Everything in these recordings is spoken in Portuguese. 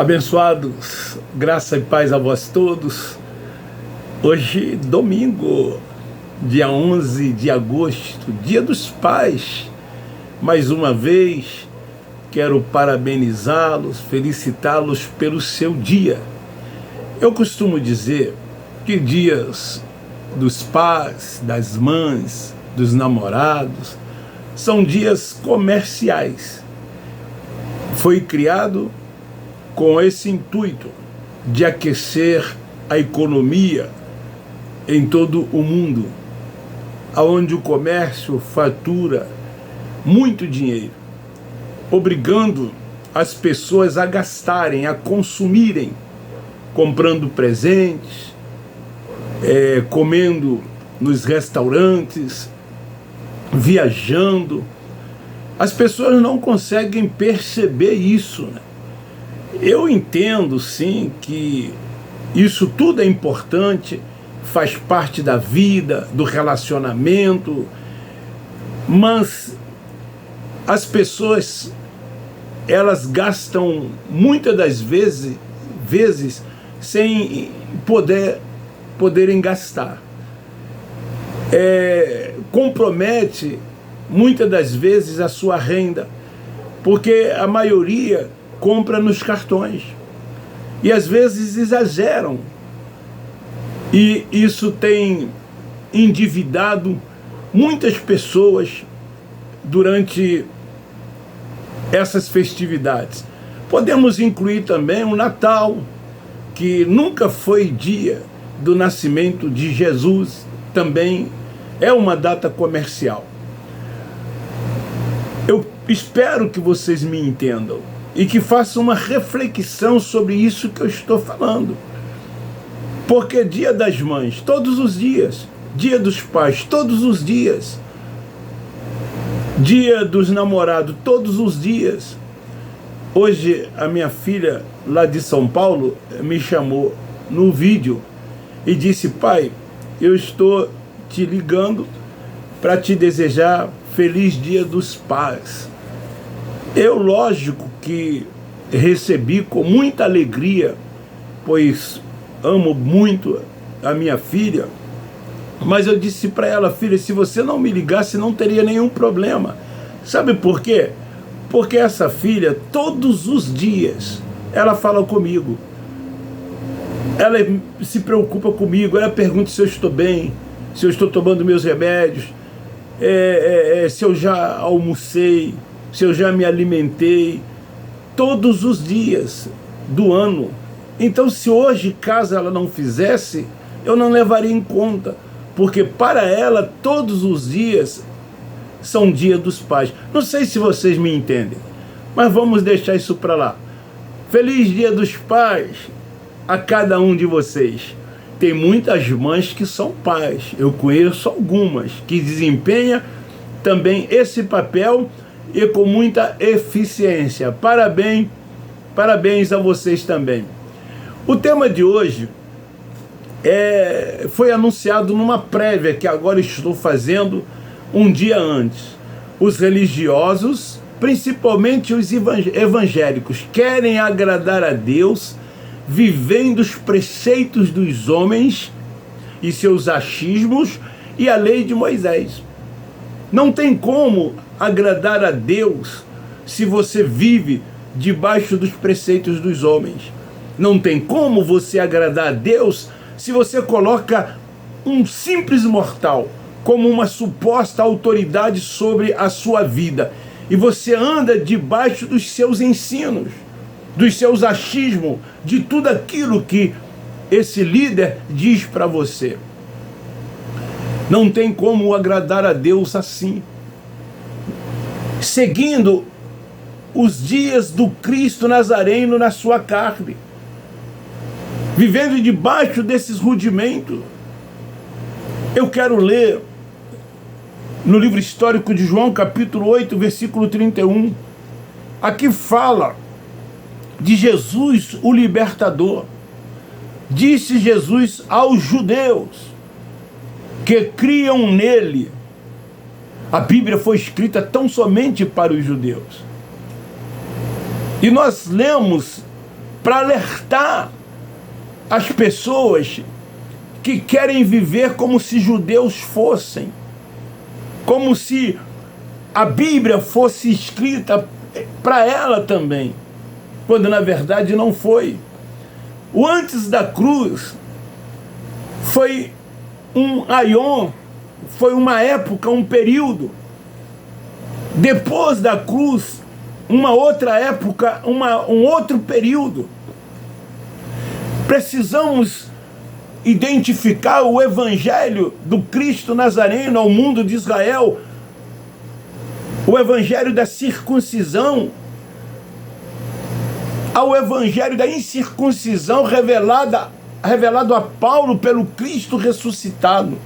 Abençoados, graça e paz a vós todos. Hoje, domingo, dia 11 de agosto, dia dos pais. Mais uma vez, quero parabenizá-los, felicitá-los pelo seu dia. Eu costumo dizer que dias dos pais, das mães, dos namorados, são dias comerciais. Foi criado com esse intuito de aquecer a economia em todo o mundo, onde o comércio fatura muito dinheiro, obrigando as pessoas a gastarem, a consumirem, comprando presentes, comendo nos restaurantes, viajando. As pessoas não conseguem perceber isso, né? Eu entendo, sim, que isso tudo é importante, faz parte da vida, do relacionamento, mas as pessoas, elas gastam muitas das vezes sem poderem gastar. Compromete muitas das vezes a sua renda, porque a maioria compra nos cartões e às vezes exageram, e isso tem endividado muitas pessoas durante essas festividades. Podemos incluir também o Natal, que nunca foi dia do nascimento de Jesus, também é uma data comercial. Eu espero que vocês me entendam e que façam uma reflexão sobre isso que eu estou falando. Porque dia das mães, todos os dias. Dia dos pais, todos os dias. Dia dos namorados, todos os dias. Hoje, a minha filha, lá de São Paulo, me chamou no vídeo e disse: pai, eu estou te ligando para te desejar feliz Dia dos Pais. Eu, lógico que recebi com muita alegria, pois amo muito a minha filha, mas eu disse para ela: filha, se você não me ligasse, não teria nenhum problema. Sabe por quê? Porque essa filha, todos os dias, ela fala comigo. Ela se preocupa comigo, ela pergunta se eu estou bem, se eu estou tomando meus remédios, se eu já almocei, se eu já me alimentei, todos os dias do ano. Então, se hoje, caso ela não fizesse, eu não levaria em conta, porque para ela, todos os dias são dia dos pais. Não sei se vocês me entendem, mas vamos deixar isso para lá. Feliz Dia dos Pais a cada um de vocês. Tem muitas mães que são pais, eu conheço algumas, que desempenham também esse papel e com muita eficiência. Parabéns a vocês também. O tema de hoje foi anunciado numa prévia que agora estou fazendo um dia antes. Os religiosos, principalmente os evangélicos, querem agradar a Deus vivendo os preceitos dos homens e seus achismos e a lei de Moisés. Não tem como agradar a Deus se você vive debaixo dos preceitos dos homens. Não tem como você agradar a Deus se você coloca um simples mortal como uma suposta autoridade sobre a sua vida e você anda debaixo dos seus ensinos, dos seus achismos, de tudo aquilo que esse líder diz para você. Não tem como agradar a Deus assim, seguindo os dias do Cristo Nazareno na sua carne, vivendo debaixo desses rudimentos. Eu quero ler no livro histórico de João, capítulo 8, versículo 31. Aqui fala de Jesus, o libertador. Disse Jesus aos judeus que criam nele. A Bíblia foi escrita tão somente para os judeus. E nós lemos para alertar as pessoas que querem viver como se judeus fossem, como se a Bíblia fosse escrita para ela também, quando na verdade não foi. O antes da cruz foi um aion, foi uma época, um período. Depois da cruz, uma outra época, um outro período. Precisamos identificar o evangelho do Cristo Nazareno ao mundo de Israel, o evangelho da circuncisão, ao evangelho da incircuncisão revelado a Paulo pelo Cristo ressuscitado,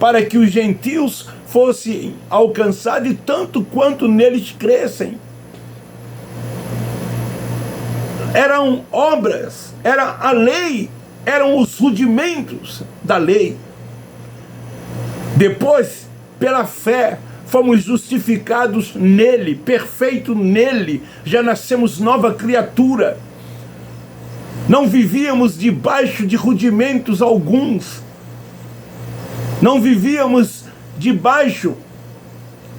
para que os gentios fossem alcançados tanto quanto neles crescem. Eram obras, era a lei, eram os rudimentos da lei. Depois, pela fé, fomos justificados nele, perfeito nele, já nascemos nova criatura. Não vivíamos debaixo de rudimentos alguns, não vivíamos debaixo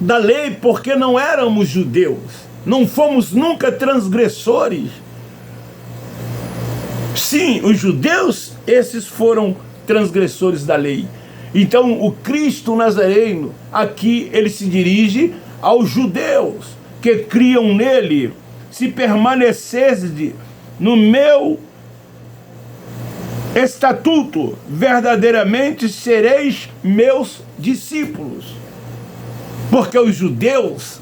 da lei porque não éramos judeus, não fomos nunca transgressores. Sim, os judeus, esses foram transgressores da lei. Então o Cristo Nazareno, aqui ele se dirige aos judeus que criam nele. Se permanecerdes no meu estatuto, verdadeiramente sereis meus discípulos. Porque os judeus,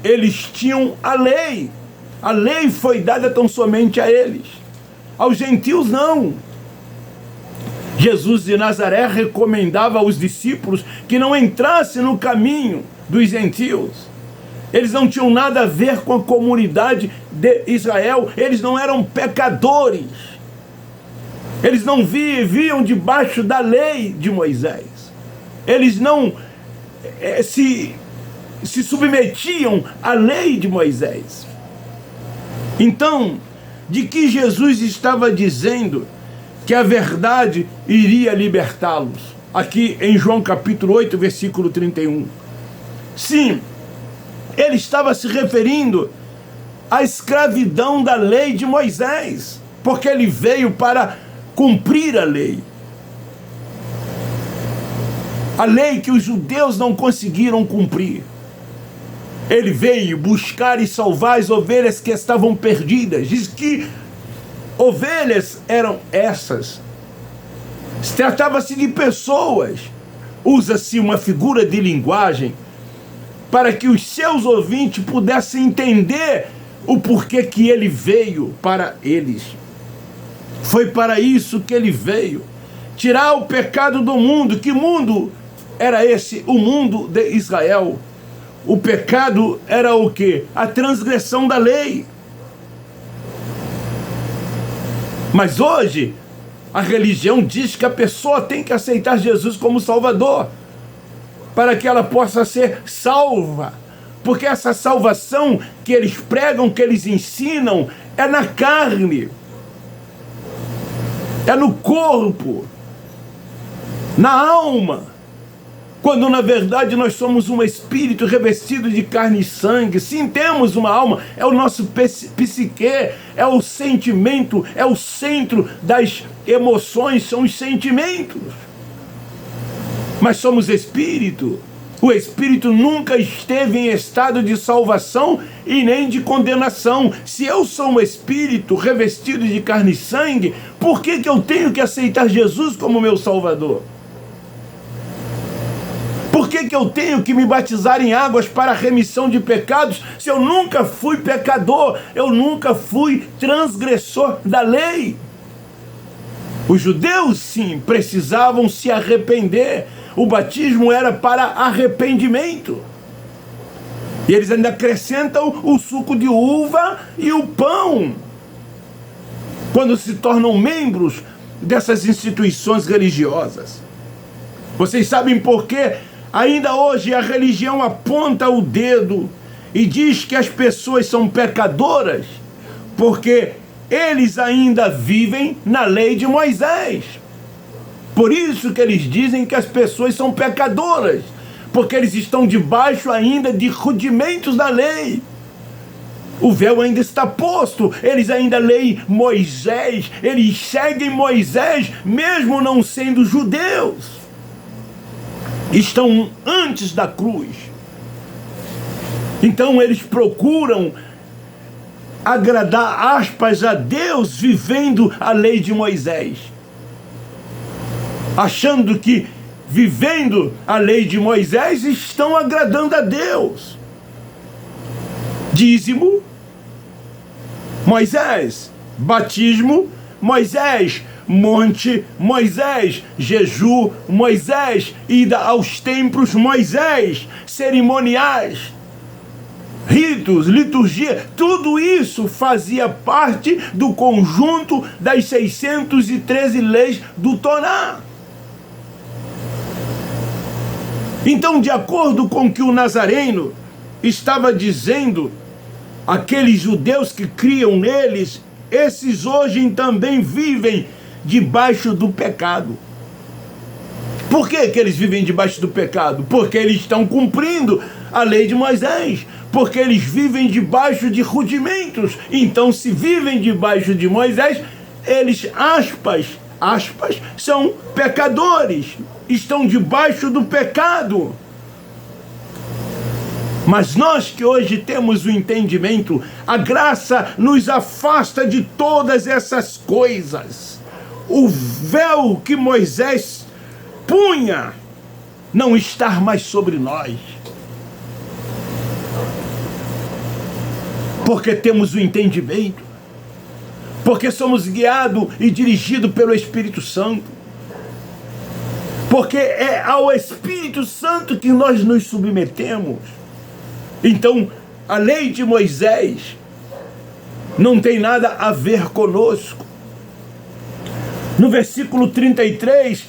eles tinham a lei. A lei foi dada tão somente a eles. Aos gentios não. Jesus de Nazaré recomendava aos discípulos que não entrassem no caminho dos gentios. Eles não tinham nada a ver com a comunidade de Israel. Eles não eram pecadores. Eles não viviam debaixo da lei de Moisés. Eles não se submetiam à lei de Moisés. Então, de que Jesus estava dizendo que a verdade iria libertá-los? Aqui em João capítulo 8, versículo 31. Sim, ele estava se referindo à escravidão da lei de Moisés, porque ele veio para cumprir a lei. A lei que os judeus não conseguiram cumprir. Ele veio buscar e salvar as ovelhas que estavam perdidas. Diz que ovelhas eram essas. Tratava-se de pessoas. Usa-se uma figura de linguagem para que os seus ouvintes pudessem entender o porquê que ele veio para eles. Foi para isso que ele veio. Tirar o pecado do mundo. Que mundo era esse? O mundo de Israel. O pecado era o quê? A transgressão da lei. Mas hoje, a religião diz que a pessoa tem que aceitar Jesus como Salvador, para que ela possa ser salva. Porque essa salvação que eles pregam, que eles ensinam, é na carne, é no corpo, na alma. Quando na verdade nós somos um espírito revestido de carne e sangue. Sim, temos uma alma, é o nosso psique, é o sentimento, é o centro das emoções, são os sentimentos. Mas somos espírito. O espírito nunca esteve em estado de salvação e nem de condenação. Se eu sou um espírito revestido de carne e sangue, por que eu tenho que aceitar Jesus como meu Salvador? Por que eu tenho que me batizar em águas para a remissão de pecados se eu nunca fui pecador, eu nunca fui transgressor da lei? Os judeus, sim, precisavam se arrepender. O batismo era para arrependimento. E eles ainda acrescentam o suco de uva e o pão quando se tornam membros dessas instituições religiosas. Vocês sabem por quê? Ainda hoje a religião aponta o dedo e diz que as pessoas são pecadoras porque eles ainda vivem na lei de Moisés. Por isso que eles dizem que as pessoas são pecadoras, porque eles estão debaixo ainda de rudimentos da lei. O véu ainda está posto, eles ainda leem Moisés, eles seguem Moisés, mesmo não sendo judeus. Estão antes da cruz. Então eles procuram agradar, aspas, a Deus, vivendo a lei de Moisés, achando que vivendo a lei de Moisés estão agradando a Deus. Dízimo, Moisés. Batismo, Moisés. Monte, Moisés. Jejum, Moisés. Ida aos templos, Moisés. Cerimoniais, ritos, liturgia, tudo isso fazia parte do conjunto das 613 leis do Torá. Então, de acordo com o que o Nazareno estava dizendo, aqueles judeus que criam neles, esses hoje também vivem debaixo do pecado. Por que eles vivem debaixo do pecado? Porque eles estão cumprindo a lei de Moisés, porque eles vivem debaixo de rudimentos. Então, se vivem debaixo de Moisés, eles, aspas, são pecadores, estão debaixo do pecado. Mas nós que hoje temos o entendimento, a graça nos afasta de todas essas coisas. O véu que Moisés punha não está mais sobre nós, porque temos o entendimento, porque somos guiados e dirigidos pelo Espírito Santo, porque é ao Espírito Santo que nós nos submetemos. Então, a lei de Moisés não tem nada a ver conosco. No versículo 33,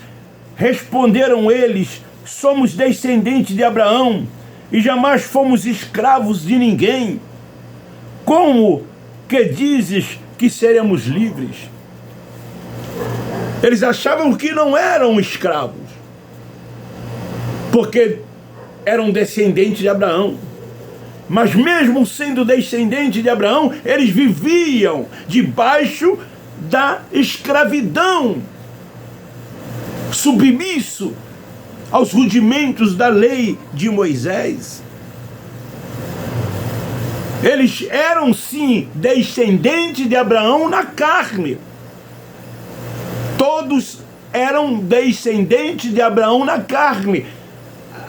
responderam eles: somos descendentes de Abraão e jamais fomos escravos de ninguém. Como que dizes que seremos livres? Eles achavam que não eram escravos, porque eram descendentes de Abraão. Mas mesmo sendo descendentes de Abraão, eles viviam debaixo da escravidão, submisso aos rudimentos da lei de Moisés. Eles eram sim descendentes de Abraão na carne. Todos eram descendentes de Abraão na carne.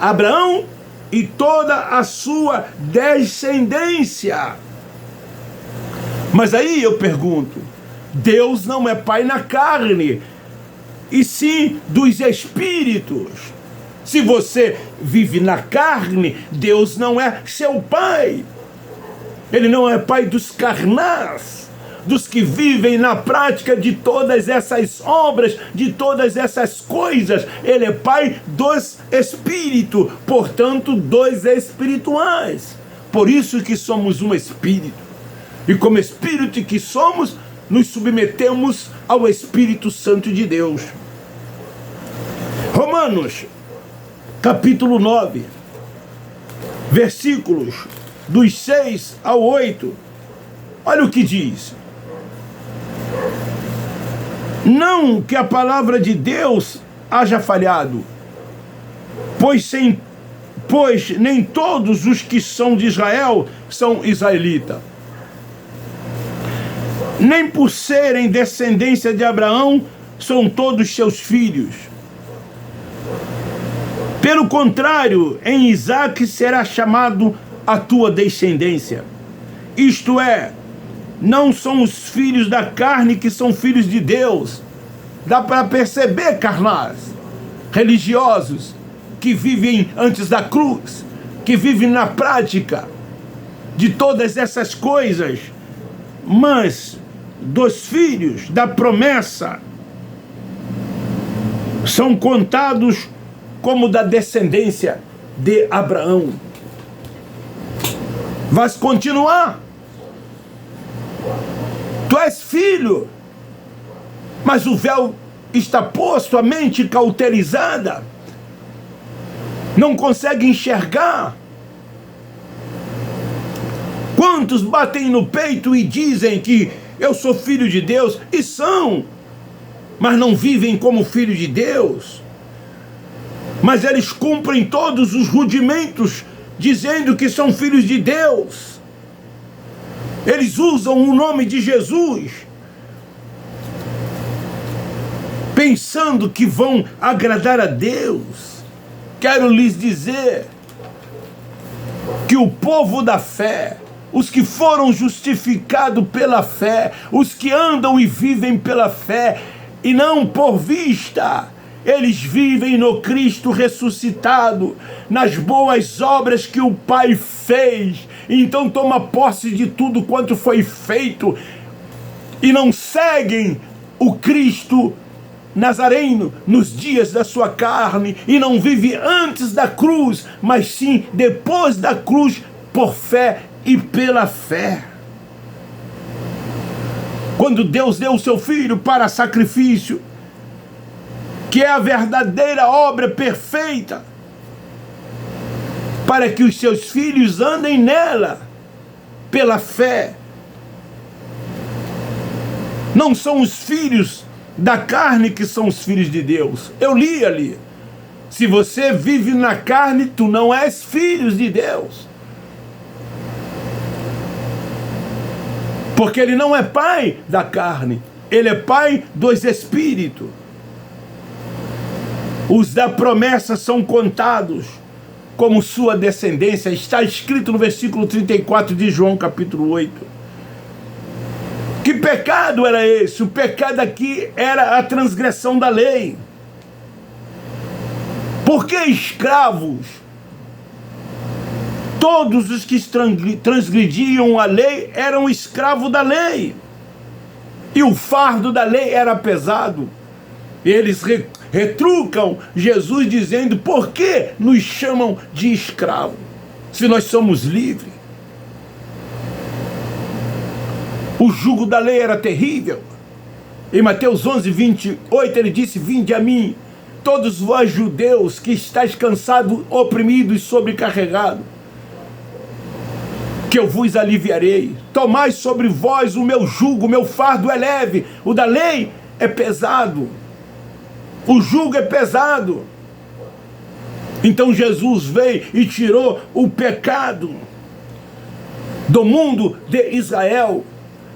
Abraão e toda a sua descendência. Mas aí eu pergunto, Deus não é pai na carne, e sim dos espíritos. Se você vive na carne, Deus não é seu pai. Ele não é pai dos carnais, dos que vivem na prática de todas essas obras, de todas essas coisas. Ele é pai dos espíritos, portanto, dos espirituais. Por isso que somos um espírito. E como espírito que somos, nos submetemos ao Espírito Santo de Deus. Romanos, capítulo 9, versículos dos 6 ao 8. Olha o que diz. Não que a palavra de Deus haja falhado, pois nem todos os que são de Israel são israelitas. Nem por serem descendência de Abraão são todos seus filhos. Pelo contrário, em Isaque será chamado a tua descendência. Isto é, não são os filhos da carne que são filhos de Deus. Dá para perceber, carnais, religiosos, que vivem antes da cruz, que vivem na prática de todas essas coisas, mas dos filhos da promessa são contados como da descendência de Abraão. Vai continuar. Tu és filho, mas o véu está posto, a mente cauterizada, não consegue enxergar. Quantos batem no peito e dizem que eu sou filho de Deus, e são, mas não vivem como filho de Deus. Mas eles cumprem todos os rudimentos, dizendo que são filhos de Deus. Eles usam o nome de Jesus, pensando que vão agradar a Deus. Quero lhes dizer que o povo da fé, os que foram justificados pela fé, os que andam e vivem pela fé, e não por vista, eles vivem no Cristo ressuscitado, nas boas obras que o Pai fez. Então toma posse de tudo quanto foi feito, e não seguem o Cristo Nazareno nos dias da sua carne, e não vive antes da cruz, mas sim depois da cruz, por fé e pela fé. Quando Deus deu o seu Filho para sacrifício, que é a verdadeira obra perfeita, para que os seus filhos andem nela, pela fé. Não são os filhos da carne que são os filhos de Deus. Eu li ali. Se você vive na carne, tu não és filho de Deus. Porque ele não é pai da carne, ele é pai dos espíritos. Os da promessa são contados como sua descendência. Está escrito no versículo 34 de João capítulo 8. Que pecado era esse? O pecado aqui era a transgressão da lei. Por que escravos? Todos os que transgrediam a lei eram escravos da lei. E o fardo da lei era pesado. Eles retrucam Jesus dizendo: por que nos chamam de escravo, se nós somos livres? O jugo da lei era terrível. Em Mateus 11, 28, ele disse: vinde a mim, todos vós judeus que estáis cansados, oprimidos e sobrecarregados, que eu vos aliviarei. Tomai sobre vós o meu jugo, o meu fardo é leve. O da lei é pesado. O jugo é pesado. Então Jesus veio e tirou o pecado do mundo de Israel.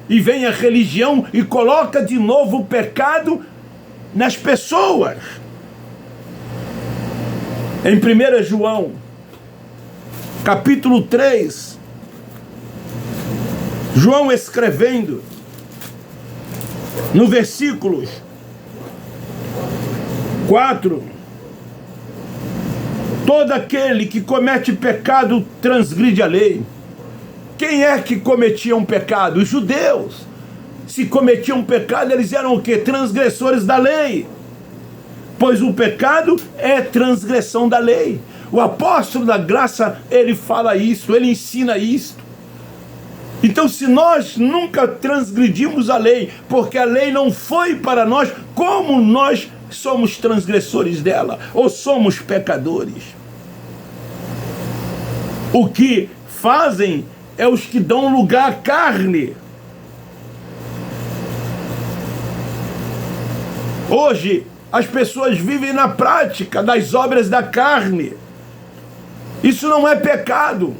E vem a religião e coloca de novo o pecado nas pessoas. Em 1 João, capítulo 3, João escrevendo, no versículos 4, todo aquele que comete pecado transgride a lei. Quem é que cometia um pecado? Os judeus. Se cometiam um pecado, eles eram o quê? Transgressores da lei. Pois o pecado é transgressão da lei. O apóstolo da graça, ele fala isso, ele ensina isso. Então, se nós nunca transgredimos a lei, porque a lei não foi para nós, como nós somos transgressores dela, ou somos pecadores? O que fazem é os que dão lugar à carne. Hoje, as pessoas vivem na prática das obras da carne. Isso não é pecado.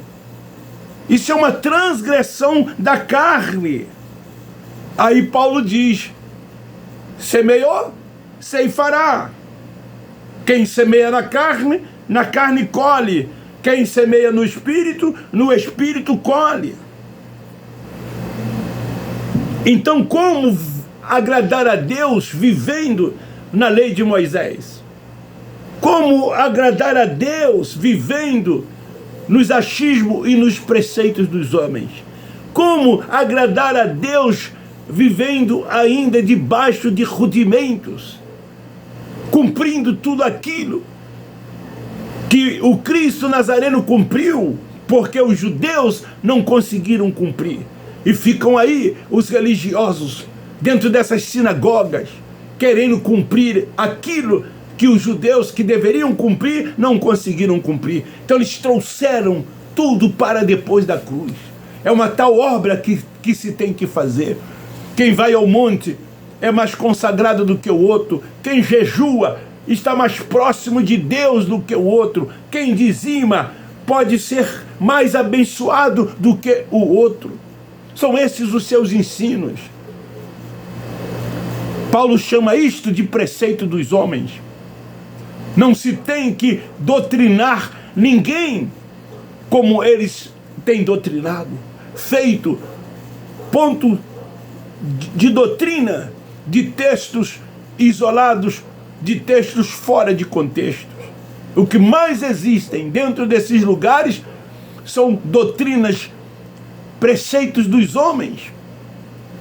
Isso é uma transgressão da carne. Aí Paulo diz: semeou, ceifará. Quem semeia na carne colhe. Quem semeia no espírito colhe. Então, como agradar a Deus vivendo na lei de Moisés? Como agradar a Deus vivendo nos achismos e nos preceitos dos homens? Como agradar a Deus vivendo ainda debaixo de rudimentos, cumprindo tudo aquilo que o Cristo Nazareno cumpriu, porque os judeus não conseguiram cumprir? E ficam aí os religiosos, dentro dessas sinagogas, querendo cumprir aquilo que os judeus que deveriam cumprir, não conseguiram cumprir. Então eles trouxeram tudo para depois da cruz. É uma tal obra que se tem que fazer. Quem vai ao monte é mais consagrado do que o outro. Quem jejua está mais próximo de Deus do que o outro. Quem dizima pode ser mais abençoado do que o outro. São esses os seus ensinos. Paulo chama isto de preceito dos homens. Não se tem que doutrinar ninguém como eles têm doutrinado, feito ponto de doutrina de textos isolados, de textos fora de contextos. O que mais existem dentro desses lugares são doutrinas, preceitos dos homens,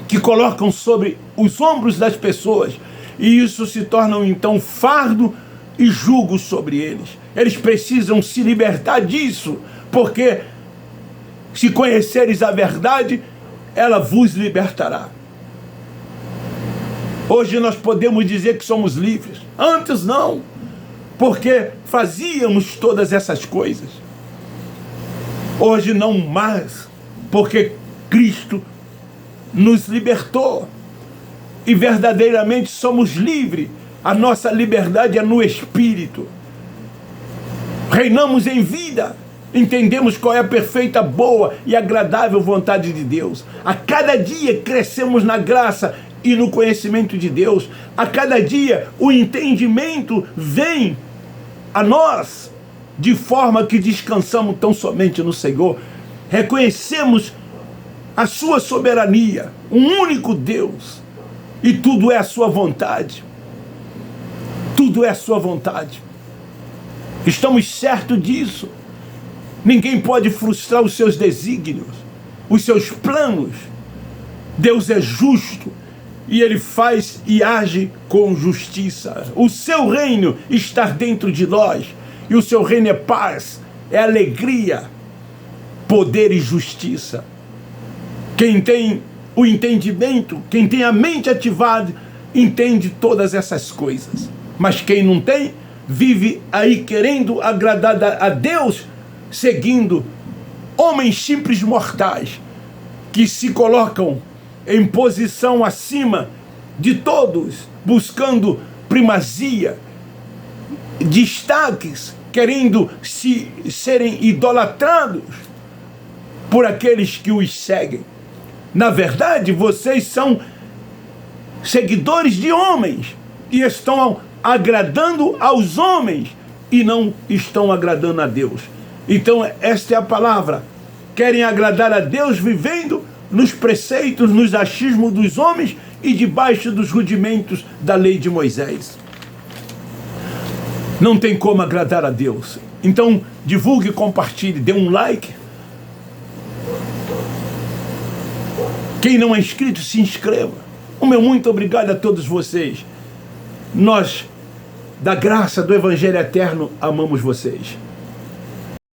que colocam sobre os ombros das pessoas, e isso se torna então fardo e jugo sobre eles. Eles precisam se libertar disso, porque se conheceres a verdade, ela vos libertará. Hoje nós podemos dizer que somos livres. Antes não, porque fazíamos todas essas coisas. Hoje não mais, porque Cristo nos libertou. E verdadeiramente somos livres. A nossa liberdade é no Espírito. Reinamos em vida. Entendemos qual é a perfeita, boa e agradável vontade de Deus. A cada dia crescemos na graça e no conhecimento de Deus. A cada dia o entendimento vem a nós, de forma que descansamos tão somente no Senhor. Reconhecemos a sua soberania, um único Deus, e tudo é a sua vontade. Tudo é a sua vontade. Estamos certos disso. Ninguém pode frustrar os seus desígnios, os seus planos. Deus é justo e Ele faz e age com justiça. O seu reino está dentro de nós, e o seu reino é paz, é alegria, poder e justiça. Quem tem o entendimento, quem tem a mente ativada, entende todas essas coisas. Mas quem não tem, vive aí querendo agradar a Deus, seguindo homens simples mortais, que se colocam em posição acima de todos, buscando primazia, destaques, querendo serem idolatrados por aqueles que os seguem. Na verdade, vocês são seguidores de homens e estão agradando aos homens e não estão agradando a Deus. Então esta é a palavra. Querem agradar a Deus vivendo nos preceitos, nos achismos dos homens e debaixo dos rudimentos da lei de Moisés. Não tem como agradar a Deus. Então divulgue, compartilhe, dê um like. Quem não é inscrito, se inscreva. O meu muito obrigado a todos vocês. Nós, da graça do Evangelho Eterno, amamos vocês.